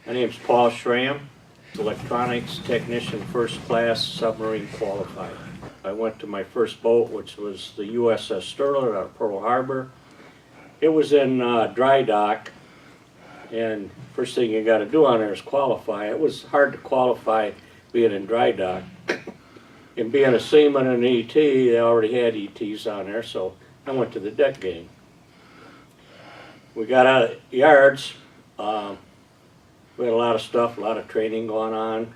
My name's Paul Schramm, electronics technician, first class, submarine qualified. I went to my first boat, which was the USS Sterlet out of Pearl Harbor. It was in dry dock, and first thing you got to do on there is qualify. It was hard to qualify being in dry dock. And being a seaman and an ET, they already had ETs on there, so I went to the deck gang. We got out of yards. We had a lot of stuff, a lot of training going on.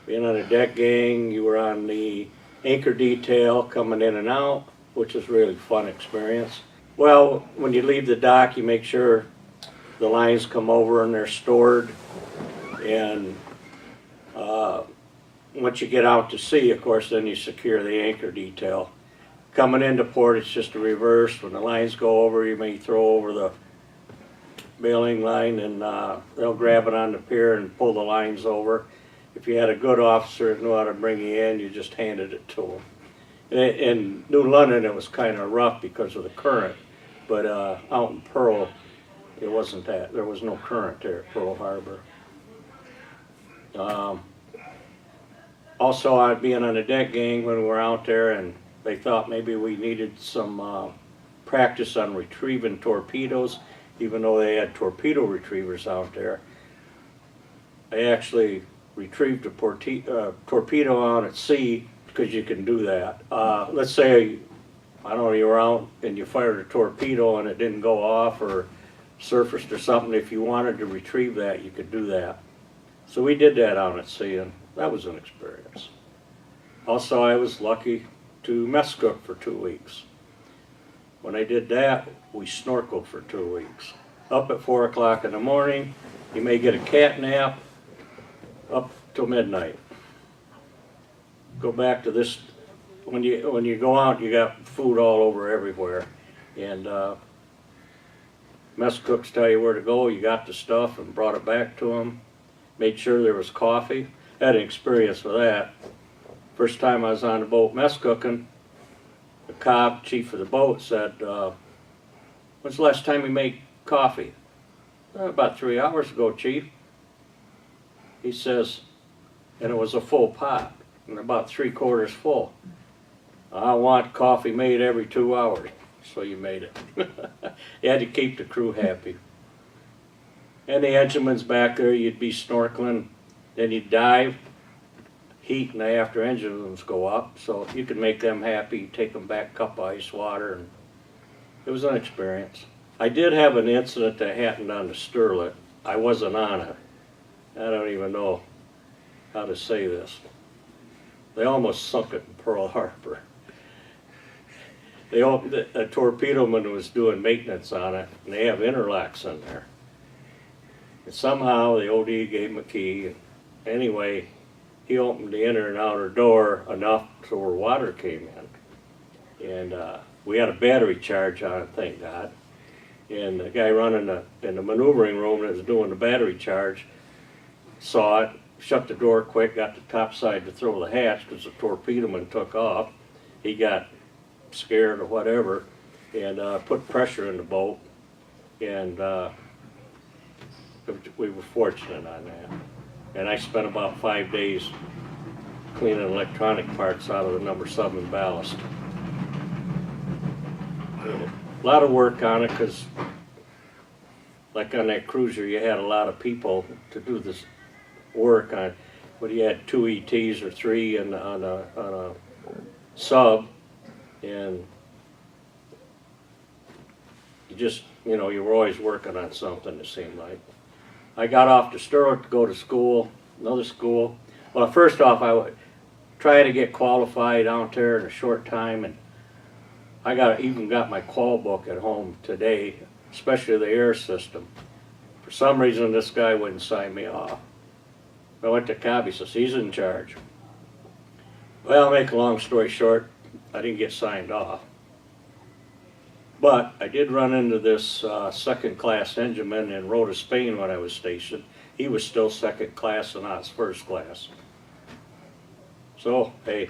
Being on a deck gang, you were on the anchor detail coming in and out, which was a really fun experience. Well, when you leave the dock, you make sure the lines come over and they're stored. And once you get out to sea, of course, then you secure the anchor detail. Coming into port, it's just a reverse. When the lines go over, you may throw over the bailing line, and they'll grab it on the pier and pull the lines over. If you had a good officer that knew how to bring you in, you just handed it to them. In New London, it was kind of rough because of the current, but out in Pearl, it wasn't that. There was no current there at Pearl Harbor. Also, I'd being on a deck gang when we were out there, and they thought maybe we needed some practice on retrieving torpedoes, even though they had torpedo retrievers out there. I actually retrieved a torpedo out at sea, because you can do that. Let's say, I don't know, you were out and you fired a torpedo and it didn't go off or surfaced or something. If you wanted to retrieve that, you could do that. So we did that out at sea, and that was an experience. Also, I was lucky to mess cook for 2 weeks. When I did that, we snorkeled for 2 weeks. Up at 4 o'clock in the morning, you may get a cat nap up till midnight. Go back to this, when you go out, you got food all over everywhere. And mess cooks tell you where to go. You got the stuff and brought it back to them. Made sure there was coffee. Had an experience with that. First time I was on the boat mess cooking, the cop, chief of the boat, said, when's the last time you made coffee? About 3 hours ago, chief. He says, and it was a full pot, and about 3/4 full. I want coffee made every 2 hours. So you made it. You had to keep the crew happy. And the engineman's back there, you'd be snorkeling, then you'd dive, heat and the after engines go up, so you could make them happy, take them back, cup of ice water, and it was an experience. I did have an incident that happened on the Sterlet. I wasn't on it. I don't even know how to say this. They almost sunk it in Pearl Harbor. A torpedoman was doing maintenance on it, and they have interlocks in there. And somehow the OD gave him a key. Anyway, he opened the inner and outer door enough so where water came in. And we had a battery charge on it, thank God. And the guy running in the maneuvering room that was doing the battery charge saw it, shut the door quick, got the top side to throw the hatch because the torpedoman took off. He got scared or whatever, and put pressure in the boat, and we were fortunate on that. And I spent about 5 days cleaning electronic parts out of the number 7 ballast. A lot of work on it, because like on that cruiser you had a lot of people to do this work on, but you had 2 ETs or 3 on a sub, and you just, you know, you were always working on something, it seemed like. I got off to Sterlet to go to school, another school. Well, first off, I would try to get qualified out there in a short time, and I even got my qual book at home today, especially the air system. For some reason, this guy wouldn't sign me off. I went to Cobb, he says, he's in charge. Well, make a long story short, I didn't get signed off. But I did run into this second class engineman in Rota, Spain when I was stationed. He was still second class and I was first class. So, hey,